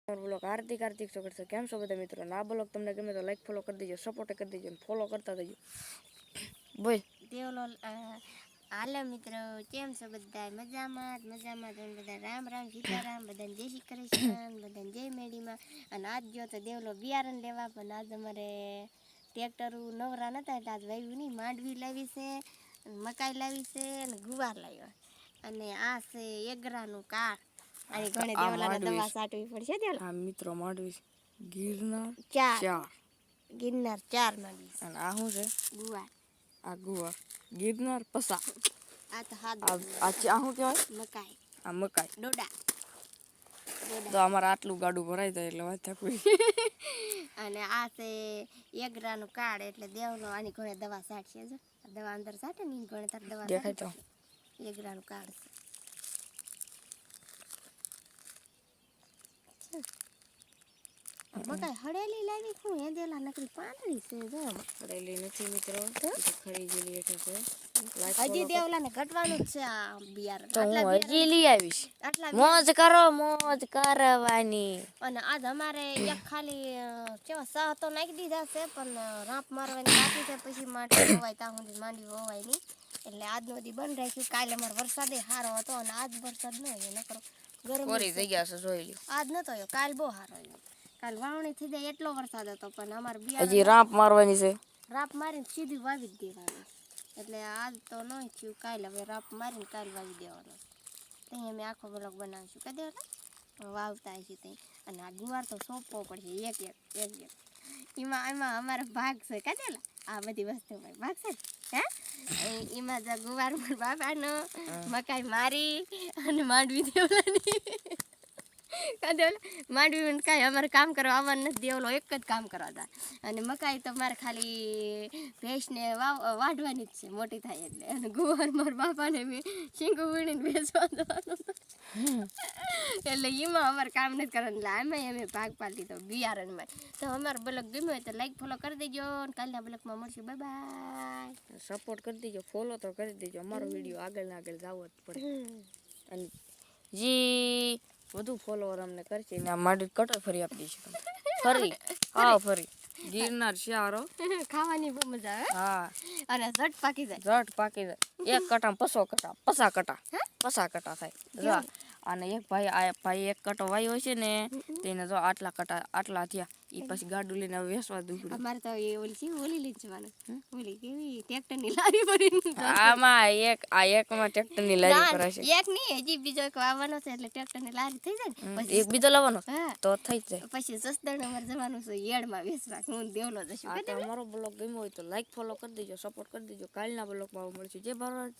Blog હાર્દિક સ્વાગત છે. કેમ છો બધા મિત્રો? આ બ્લોગ તમને ગમે તો લાઈક ફોલો કરી દેજો, સપોર્ટ કરી દેજો અને ફોલો કરતા દેજો. બોલ દેવલો હાલો મિત્રો, કેમ છો બધા? મજામાં બધા રામ રામ સીતારામ, બધાને જય શ્રી કૃષ્ણ, બધાને જય મેડીમાં. અને આજ જો તો દેવલો બિયારણ લેવા, પણ આજ અમારે ટ્રેક્ટર નવરા નતા એટલે આજ વાવ્યું નહીં. માંડવી લાવી છે, મકાઈ લાવી છે અને ગુવાર લાવ્યા. અને આ છે એગરાનું કાળ. અને ઘણે દેવલાને દવા છાંટવી પડશે. દેવલા આ મિત્રો માંડવી ગિરનાર ચાર ગિરનાર 4 માંડવી. અને આ શું છે? ગુવાર. આ ગુવાર ગિરનાર પસા. આ તો હાથ આ શું કહેવાય? મકાઈ. આ મકાઈ ડોડા. તો અમારે આટલું ગાડું ભરાઈ જાય એટલે વાત થાકવી. અને આ છે એગરાનું કાર્ડ, એટલે દેવનો આની ઘણે દવા છાંટશે. જો દવા અંદર છાંટે ને ઘણે તાર દવા દેખાય તો એગરાનું કાર્ડ છે. મકાઈ હળેલી લાવી શું હે દેલા, નકરી પાંદડી છે. જો હળેલી નથી મિત્રો, ખરી ગયેલી એટલે છે. હજી દેવલાને ઘટવાનું જ છે આ બિયારણ. તો હું હજી લઈ આવીશ. આટલા મોજ કરો, મોજ કરવાની. અને આજ અમારે એક ખાલી કેવા સહ તો નાખી દીધા છે, પણ રાંપ મારવાની બાકી છે. પછી માંડવી હોવાય ત્યાં સુધી માંડવી હોવાય નહીં, એટલે આજનો દી બંધ રાખ્યું. કાલે અમારે વરસાદે સારો હતો અને આજ વરસાદ ન હોય, નકરો ગરમ કોરી થઈ ગયા છે, જોઈ લ્યો. આજ નતો આવ્યો, કાલ બહુ સારો આવ્યો. કાલ વાવણી થઈ જાય એટલો વરસાદ હતો, પણ અમારે બિયારણ હજી રાંપ મારવાની છે. રાપ મારીને સીધી વાવી જ દેવાનું. એટલે આજ તો નહીં થયું, કાલે હવે રાપ મારીને કાલ વાવી દેવાનું. ત્યાં અમે આખો બ્લોગ બનાવીશું. કહી દેવા વાવતા હશે ત્યાં. અને આ ગુવાર તો સોંપવો પડશે એક એક. એમાં અમારો ભાગ છે. કહી દેલા આ બધી વસ્તુ ભાગ છે હે. એમાં જ ગુવાર બાપાનો, મકાઈ મારી અને માંડવી દેવલાની. માંડવી કાંઈ અમારે કામ કરવા આવવાનું નથી. દેવલો એક જ કામ કરવા હતા. અને મકાઈ તો મારે ખાલી ભેંસને વાઢવાની જ છે, મોટી થાય એટલે. અને ગુવાર મારા બાપાને મેં શીંગું વીણીને વેચવા જવાનું, એટલે એમાં અમારે કામ નથી કરવાનું. એટલે આમાં અમે ભાગ પાડી દીધો બિયારણમાં. તો અમારો બ્લોગ ગમ્યો હોય તો લાઈક ફોલો કરી દેજો. અને કાલના બ્લોગમાં મળશું. Bye bye. સપોર્ટ કરી દેજો, ફોલો તો કરી દેજો. અમારો વિડીયો આગળ ને આગળ જવો જ પડે. અને જી વધુ ફોલોવર અમને કરશે ને આ માંડવી કટર ફરી આપી દઈશું. ફરી ફરી ગિરનાર શારો ખાવાની બહુ મજા આવે. હા, અને ઝટ પાકી જાય. ઝટ પાકી જાય. એક કટા પસા કટા થાય. અને એક ભાઈ એક કટો વાયો છે ને, તેને જો આટલા થયા. એ પછી ગાડું લઈને વેસવા દુકડું. અમારે તો એ ઓલી લઈ જવાનું. ઓલી કેવી ટ્રેક્ટરની લારી ભરીને. આમાં એકમાં ટ્રેક્ટરની લારી ભરાશે. એક નહીં, હજી બીજો એક વાવવાનો છે, એટલે ટ્રેક્ટરની લારી થઈ જાય ને એક બીજો લાવવાનો તો થઈ જાય. પછી સસ્તણ અમારે જવાનું છે યેડમાં વેચવા. હું દેવલો જશું. અમારો બ્લોગ ગમ્યો હોય તો લાઈક ફોલો કરી દેજો, સપોર્ટ કરી દેજો. કાલના બ્લોગમાં મળશે. જય ભારત.